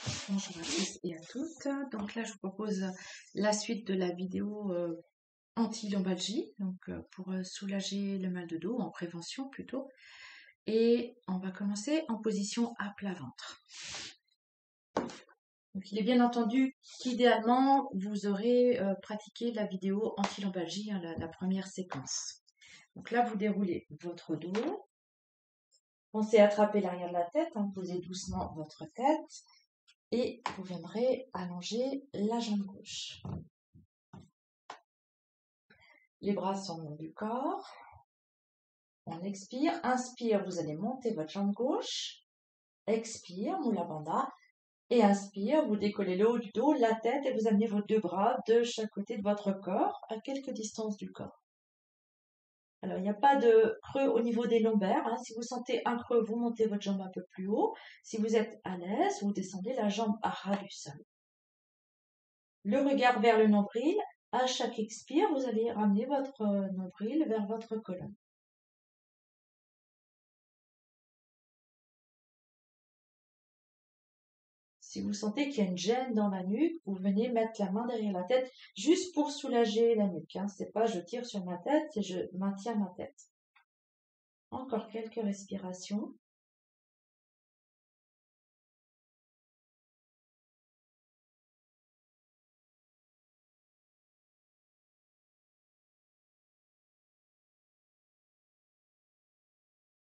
Bonjour à tous et à toutes. Donc là, je vous propose la suite de la vidéo anti-lombalgie, donc pour soulager le mal de dos, en prévention plutôt. Et on va commencer en position à plat ventre. Donc il est bien entendu qu'idéalement, vous aurez pratiqué la vidéo anti-lombalgie, hein, la première séquence. Donc là, vous déroulez votre dos. Pensez à attraper l'arrière de la tête, hein, posez doucement votre tête. Et vous viendrez allonger la jambe gauche. Les bras sont le long du corps. On expire. Inspire, vous allez monter votre jambe gauche. Expire, Mula Bandha. Et inspire, vous décollez le haut du dos, la tête, et vous amenez vos deux bras de chaque côté de votre corps, à quelque distance du corps. Alors, il n'y a pas de creux au niveau des lombaires. Hein. Si vous sentez un creux, vous montez votre jambe un peu plus haut. Si vous êtes à l'aise, vous descendez la jambe à ras du sol. Le regard vers le nombril. À chaque expire, vous allez ramener votre nombril vers votre colonne. Si vous sentez qu'il y a une gêne dans la nuque, vous venez mettre la main derrière la tête juste pour soulager la nuque. Hein. C'est pas je tire sur ma tête, c'est je maintiens ma tête. Encore quelques respirations.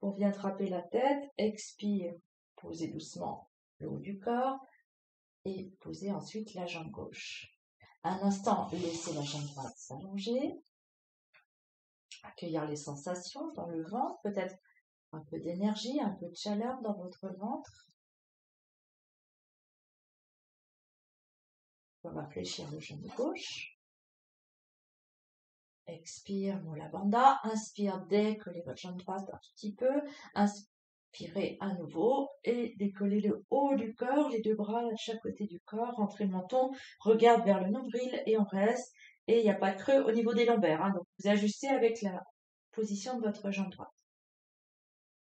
On vient attraper la tête, expire, posez doucement le haut du corps et posez ensuite la jambe gauche. Un instant, laissez la jambe droite s'allonger. Accueillir les sensations dans le ventre, peut-être un peu d'énergie, un peu de chaleur dans votre ventre. On va fléchir le genou gauche. Expire, Mula Bandha. Inspire, décollez votre jambe droite un petit peu. Inspirez à nouveau et décollez le haut du corps, les deux bras à chaque côté du corps. Rentrez le menton, regarde vers le nombril et on reste. Et il n'y a pas de creux au niveau des lombaires. Hein, donc vous ajustez avec la position de votre jambe droite.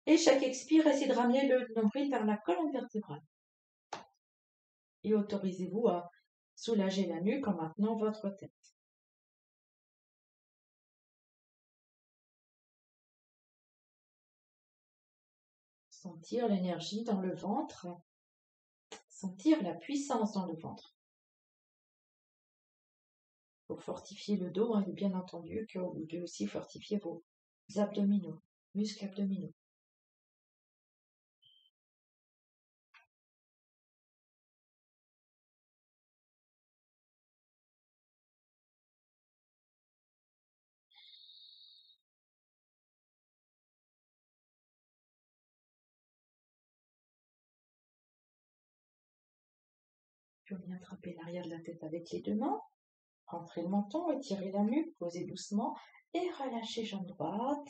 Et chaque expire, essayez de ramener le nombril vers la colonne vertébrale. Et autorisez-vous à soulager la nuque en maintenant votre tête. Sentir l'énergie dans le ventre, sentir la puissance dans le ventre. Pour fortifier le dos, hein, bien entendu que vous devez aussi fortifier vos abdominaux, muscles abdominaux. Puis on vient attraper l'arrière de la tête avec les deux mains, rentrez le menton, étirez la nuque, posez doucement et relâchez jambe droite.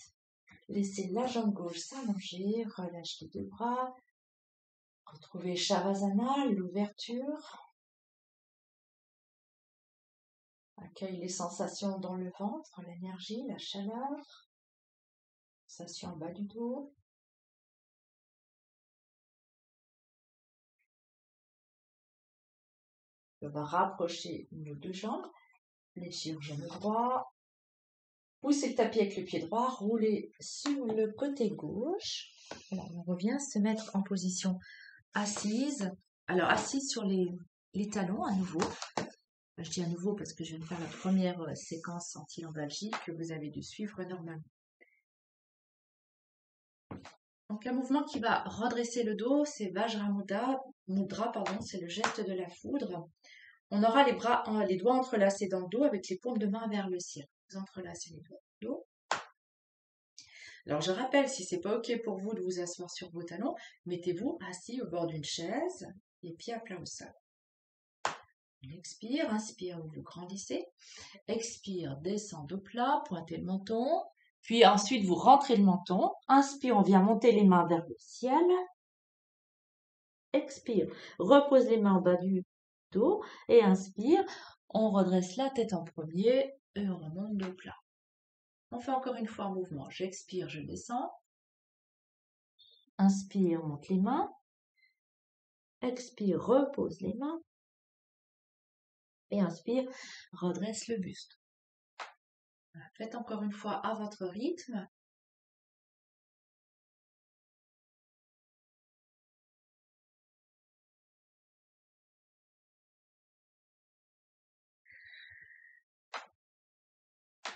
Laissez la jambe gauche s'allonger, relâchez les deux bras. Retrouvez Shavasana, l'ouverture. Accueille les sensations dans le ventre, l'énergie, la chaleur. Sensation en bas du dos. On va rapprocher nos deux jambes, fléchir le genou droit, poussez le tapis avec le pied droit, roulez sur le côté gauche. Alors, on revient se mettre en position assise. Alors, assise sur les talons à nouveau. Je dis à nouveau parce que je viens de faire la première séquence anti-lombalgie que vous avez dû suivre normalement. Donc, un mouvement qui va redresser le dos, c'est Vajramudra, c'est le geste de la foudre. On aura les doigts entrelacés dans le dos avec les paumes de main vers le ciel. Vous entrelacez les doigts dans le dos. Alors, je rappelle, si c'est pas OK pour vous de vous asseoir sur vos talons, mettez-vous assis au bord d'une chaise, les pieds à plat au sol. On expire, inspire, vous grandissez. Expire, descend au plat, pointez le menton. Puis ensuite, vous rentrez le menton. Inspire, on vient monter les mains vers le ciel. Expire, repose les mains en bas du dos. Et inspire, on redresse la tête en premier et on remonte le plat. On fait encore une fois un mouvement. J'expire, je descends. Inspire, monte les mains. Expire, repose les mains. Et inspire, redresse le buste. Faites encore une fois à votre rythme.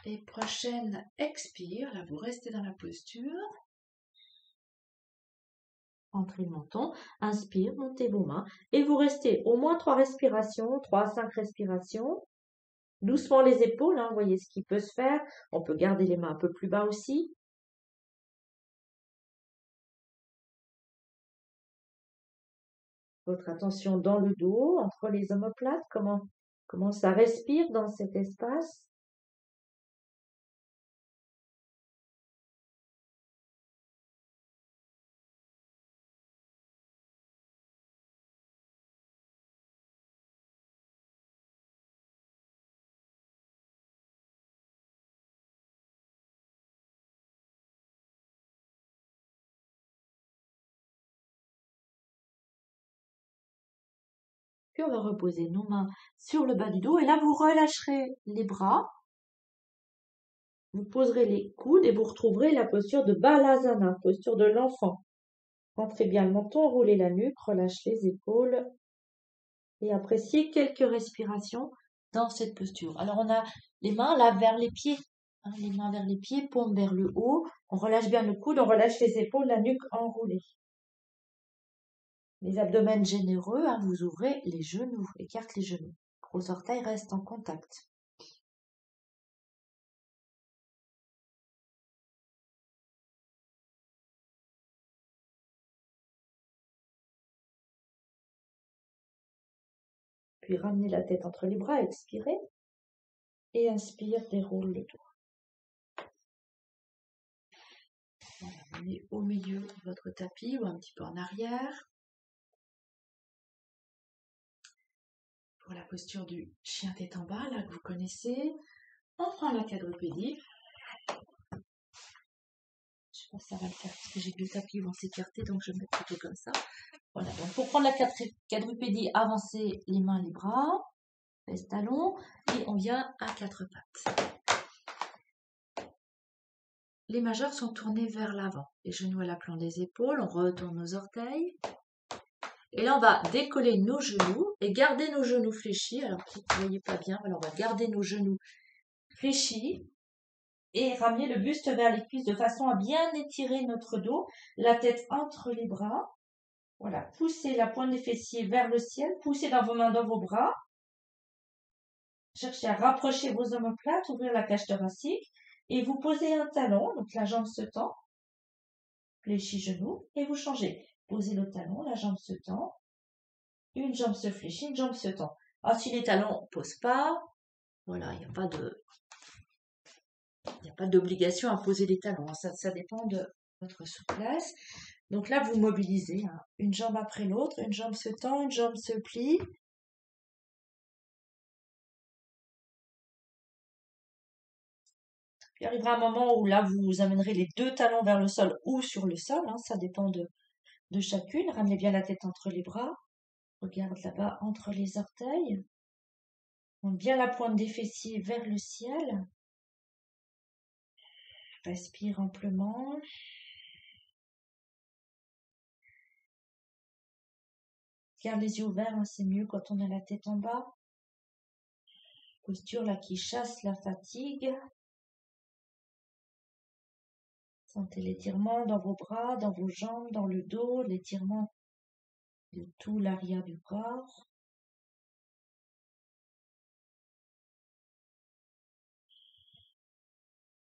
Et prochaine expire, là vous restez dans la posture. Entrez le menton, inspire, montez vos mains et vous restez au moins 3 respirations, 3 à 5 respirations. Doucement les épaules, hein, voyez ce qui peut se faire. On peut garder les mains un peu plus bas aussi. Votre attention dans le dos, entre les omoplates, comment ça respire dans cet espace. Puis on va reposer nos mains sur le bas du dos et là vous relâcherez les bras. Vous poserez les coudes et vous retrouverez la posture de Balasana, posture de l'enfant. Rentrez bien le menton, roulez la nuque, relâchez les épaules et appréciez quelques respirations dans cette posture. Alors on a les mains là vers les pieds, hein, les mains vers les pieds, paume vers le haut. On relâche bien le coude, on relâche les épaules, la nuque enroulée. Les abdomens généreux, hein, vous ouvrez les genoux, écarte les genoux. Gros orteils restent en contact. Puis ramenez la tête entre les bras, expirez. Et inspire, déroule le dos. Voilà, venez au milieu de votre tapis ou un petit peu en arrière. Pour la posture du chien tête en bas, là que vous connaissez. On prend la quadrupédie. Je sais pas si ça va le faire parce que j'ai deux tapis vont s'écarter, donc je vais mettre plutôt comme ça. Voilà, donc pour prendre la quadrupédie, avancez les mains, les bras, les talons, et on vient à quatre pattes. Les majeurs sont tournés vers l'avant, les genoux à l'aplomb des épaules, on retourne nos orteils. Et là, on va décoller nos genoux et garder nos genoux fléchis. Alors, peut-être que vous ne voyez pas bien, alors on va garder nos genoux fléchis et ramener le buste vers les cuisses de façon à bien étirer notre dos, la tête entre les bras. Voilà, poussez la pointe des fessiers vers le ciel, poussez dans vos mains, dans vos bras. Cherchez à rapprocher vos omoplates, ouvrir la cage thoracique et vous posez un talon, donc la jambe se tend, fléchis genou et vous changez. Posez le talon, la jambe se tend, une jambe se fléchit, une jambe se tend. Alors, si les talons ne posent pas, voilà, il n'y a pas d'obligation à poser les talons. Ça dépend de votre souplesse. Donc là, vous mobilisez hein, une jambe après l'autre, une jambe se tend, une jambe se plie. Puis arrivera un moment où là, vous amènerez les deux talons vers le sol ou sur le sol. Hein, ça dépend de chacune. Ramenez bien la tête entre les bras. Regarde là-bas entre les orteils. Monte bien la pointe des fessiers vers le ciel. Respire amplement. Garde les yeux ouverts, hein, c'est mieux quand on a la tête en bas. Posture là qui chasse la fatigue. Sentez l'étirement dans vos bras, dans vos jambes, dans le dos, l'étirement de tout l'arrière du corps.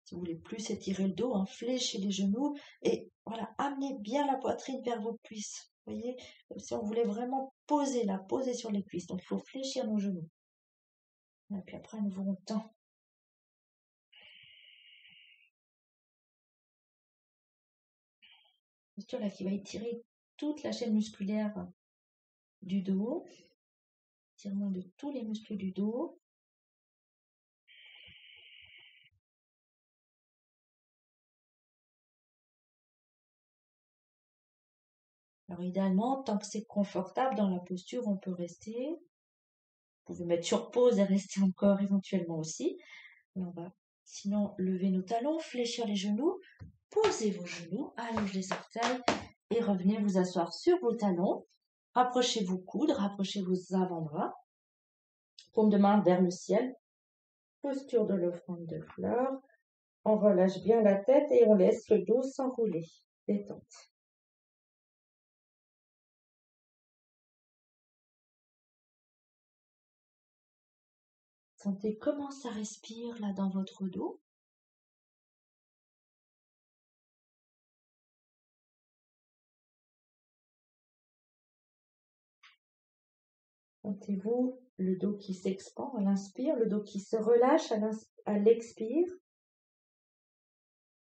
Si vous voulez plus étirer le dos, hein, fléchez les genoux et voilà, amenez bien la poitrine vers vos cuisses. Vous voyez, comme si on voulait vraiment poser sur les cuisses. Donc il faut fléchir nos genoux. Et puis après, nous on tend. Posture là qui va étirer toute la chaîne musculaire du dos. Étirement de tous les muscles du dos. Alors idéalement, tant que c'est confortable dans la posture, on peut rester. Vous pouvez mettre sur pause et rester encore éventuellement aussi. Mais on va sinon lever nos talons, fléchir les genoux, posez vos genoux, allongez les orteils et revenez vous asseoir sur vos talons. Rapprochez vos coudes, rapprochez vos avant-bras. Paume de main vers le ciel. Posture de l'offrande de fleurs. On relâche bien la tête et on laisse le dos s'enrouler. Détente. Sentez comment ça respire là dans votre dos. Sentez-vous le dos qui s'expand à l'inspire, le dos qui se relâche à l'expire.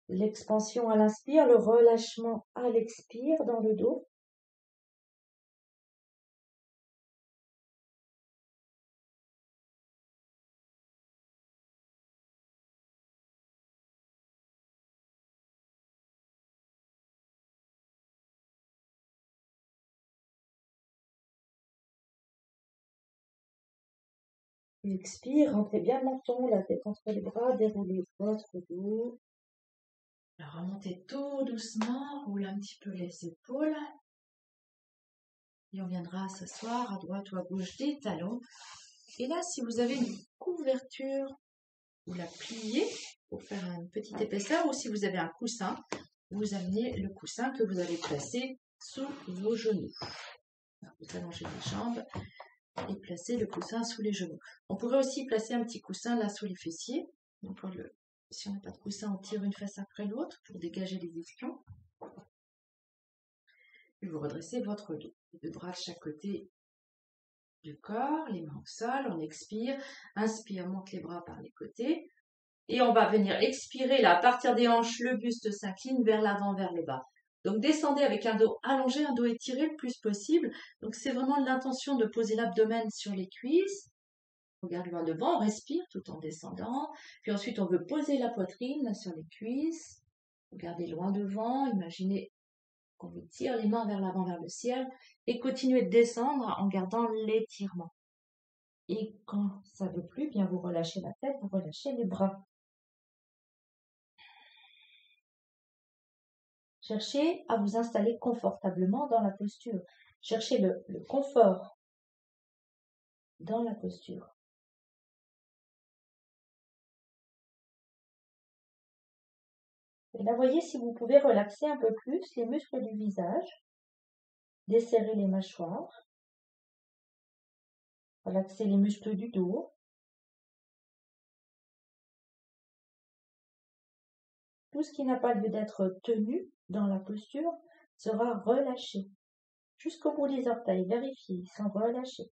L'expansion à l'inspire, le relâchement à l'expire dans le dos. Expire, rentrez bien le menton, la tête entre les bras, déroulez votre dos. Alors, remontez tout doucement, roulez un petit peu les épaules. Et on viendra s'asseoir à droite ou à gauche des talons. Et là, si vous avez une couverture, vous la pliez pour faire une petite épaisseur, ou si vous avez un coussin, vous amenez le coussin que vous allez placer sous vos genoux. Alors, vous allongez les jambes et placez le coussin sous les genoux. On pourrait aussi placer un petit coussin là sous les fessiers. Donc, si on n'a pas de coussin, on tire une fesse après l'autre pour dégager les ischions. Et vous redressez votre dos. Les deux bras de chaque côté du corps, les mains au sol, on expire. Inspire, monte les bras par les côtés. Et on va venir expirer là, à partir des hanches, le buste s'incline vers l'avant, vers le bas. Donc descendez avec un dos allongé, un dos étiré le plus possible. Donc c'est vraiment l'intention de poser l'abdomen sur les cuisses. On regarde loin devant, on respire tout en descendant. Puis ensuite on veut poser la poitrine sur les cuisses. Regardez loin devant, imaginez qu'on vous tire les mains vers l'avant, vers le ciel. Et continuez de descendre en gardant l'étirement. Et quand ça ne veut plus, bien vous relâchez la tête, vous relâchez les bras. Cherchez à vous installer confortablement dans la posture. Cherchez le confort dans la posture. Et là, voyez si vous pouvez relaxer un peu plus les muscles du visage, desserrer les mâchoires, relaxer les muscles du dos. Tout ce qui n'a pas lieu d'être tenu dans la posture sera relâché. Jusqu'au bout des orteils, vérifiez, ils sont relâchés.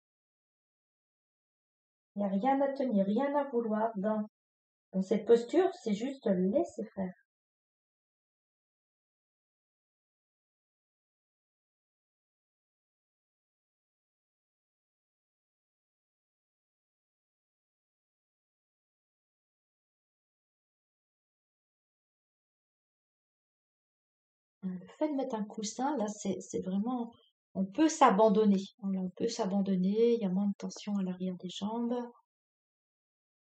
Il n'y a rien à tenir, rien à vouloir dans cette posture, c'est juste laisser faire. Le fait de mettre un coussin, là, c'est vraiment, on peut s'abandonner. On peut s'abandonner, il y a moins de tension à l'arrière des jambes.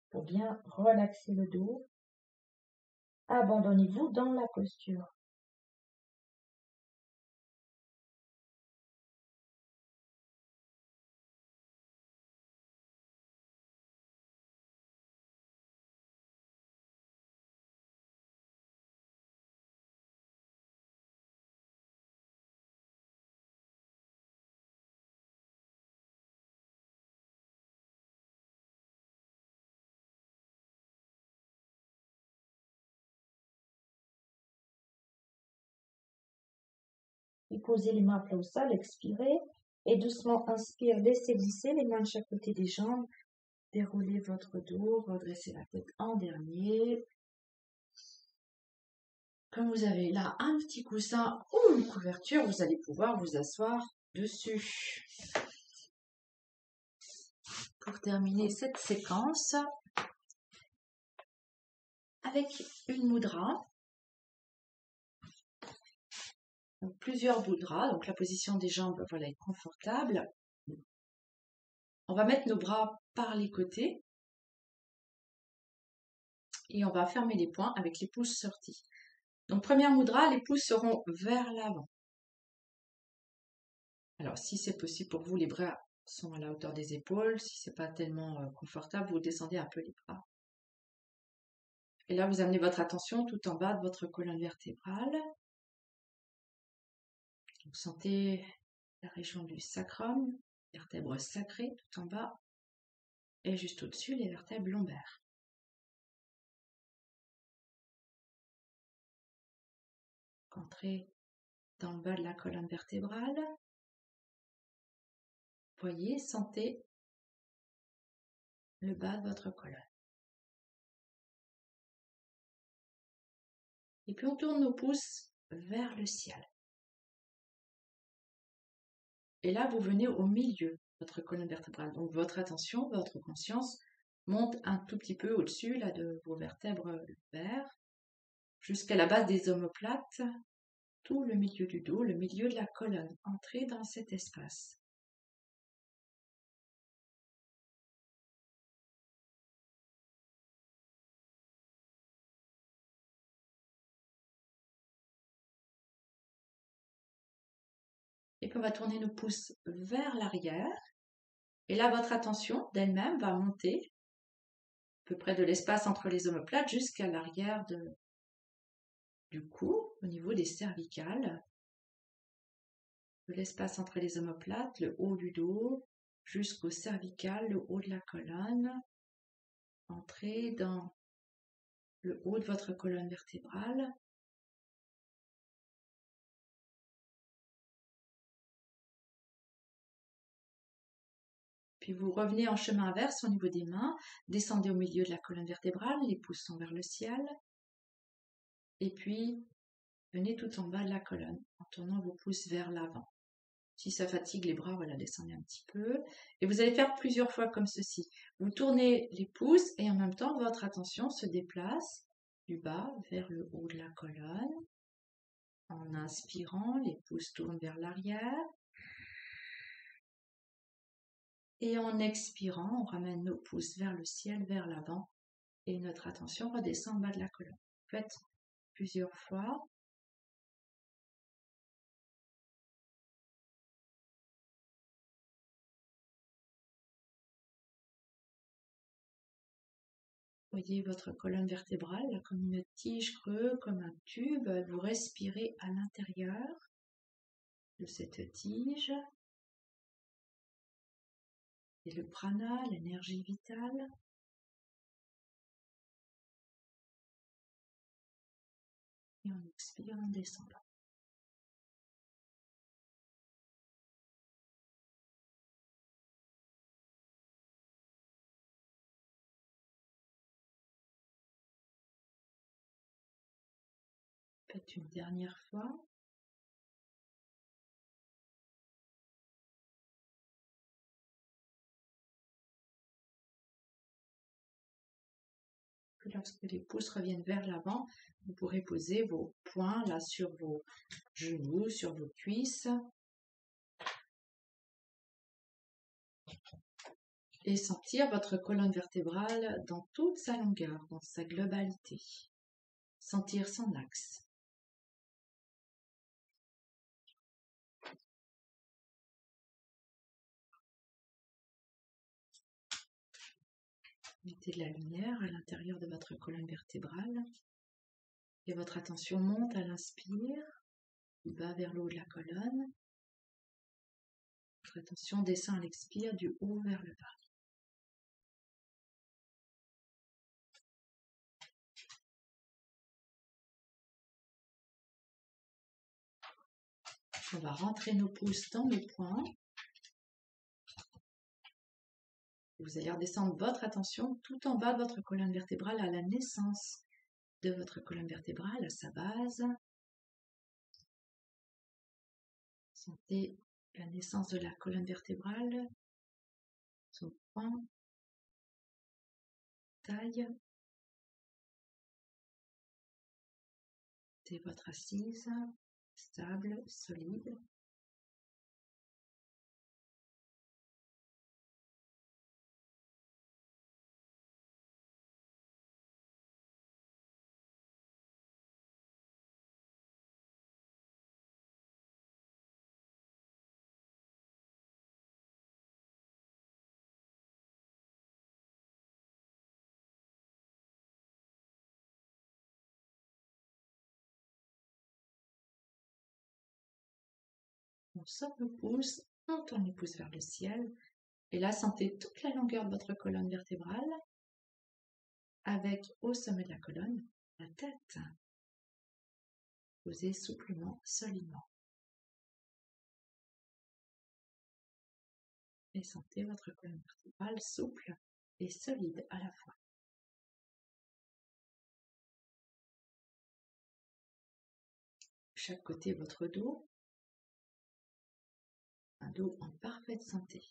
Pour bien relaxer le dos. Abandonnez-vous dans la posture. Puis posez les mains à plat au sol, expirez. Et doucement, inspire, laissez glisser les mains de chaque côté des jambes. Déroulez votre dos, redressez la tête en dernier. Comme vous avez là un petit coussin ou une couverture, vous allez pouvoir vous asseoir dessus. Pour terminer cette séquence, avec une mudra, Donc, plusieurs bouts de drap. Donc la position des jambes, voilà, est confortable. On va mettre nos bras par les côtés et on va fermer les poings avec les pouces sortis. Donc premier mudra, les pouces seront vers l'avant. Alors si c'est possible pour vous, les bras sont à la hauteur des épaules. Si c'est pas tellement confortable, vous descendez un peu les bras. Et là, vous amenez votre attention tout en bas de votre colonne vertébrale. Vous sentez la région du sacrum, vertèbres sacrées tout en bas, et juste au-dessus, les vertèbres lombaires. Entrez dans le bas de la colonne vertébrale. Voyez, sentez le bas de votre colonne. Et puis on tourne nos pouces vers le ciel. Et là, vous venez au milieu de votre colonne vertébrale. Donc votre attention, votre conscience monte un tout petit peu au-dessus là, de vos vertèbres lombaires, jusqu'à la base des omoplates, tout le milieu du dos, le milieu de la colonne. Entrez dans cet espace. Et puis on va tourner nos pouces vers l'arrière. Et là, votre attention d'elle-même va monter à peu près de l'espace entre les omoplates jusqu'à l'arrière du cou, au niveau des cervicales. De l'espace entre les omoplates, le haut du dos, jusqu'au cervical, le haut de la colonne. Entrez dans le haut de votre colonne vertébrale. Puis vous revenez en chemin inverse au niveau des mains, descendez au milieu de la colonne vertébrale, les pouces sont vers le ciel. Et puis, venez tout en bas de la colonne en tournant vos pouces vers l'avant. Si ça fatigue les bras, voilà, descendez un petit peu. Et vous allez faire plusieurs fois comme ceci. Vous tournez les pouces et en même temps, votre attention se déplace du bas vers le haut de la colonne. En inspirant, les pouces tournent vers l'arrière. Et en expirant, on ramène nos pouces vers le ciel, vers l'avant. Et notre attention redescend en bas de la colonne. Faites plusieurs fois. Voyez votre colonne vertébrale là, comme une tige creuse, comme un tube. Vous respirez à l'intérieur de cette tige. Et le prana, l'énergie vitale. Et on expire en descendant. Faites une dernière fois. Puis lorsque les pouces reviennent vers l'avant, vous pourrez poser vos poings là sur vos genoux, sur vos cuisses. Et sentir votre colonne vertébrale dans toute sa longueur, dans sa globalité. Sentir son axe. Mettez de la lumière à l'intérieur de votre colonne vertébrale. Et votre attention monte à l'inspire, du bas vers le haut de la colonne. Votre attention descend à l'expire, du haut vers le bas. On va rentrer nos pouces dans nos poings. Vous allez redescendre votre attention tout en bas de votre colonne vertébrale à la naissance de votre colonne vertébrale, à sa base. Sentez la naissance de la colonne vertébrale, son point, taille. Sentez votre assise, stable, solide. On sort le pouce, on tourne les pouces vers le ciel. Et là, sentez toute la longueur de votre colonne vertébrale avec au sommet de la colonne la tête posée souplement, solidement. Et sentez votre colonne vertébrale souple et solide à la fois. Chaque côté votre dos, un dos en parfaite santé,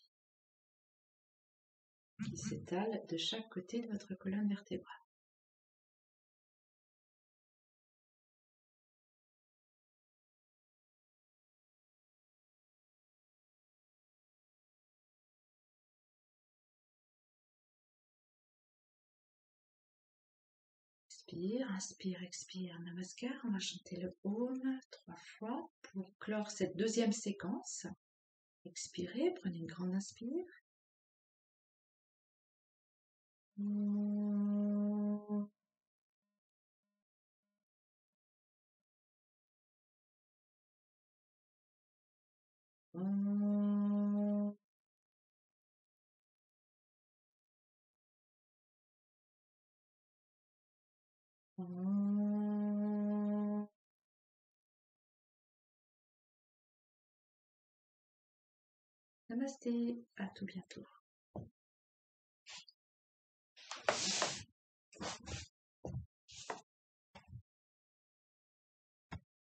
qui s'étale de chaque côté de votre colonne vertébrale. Expire, inspire, expire, Namaskar. On va chanter le Om 3 fois pour clore cette deuxième séquence. Expirez, prenez une grande inspire. Namasté, à tout bientôt.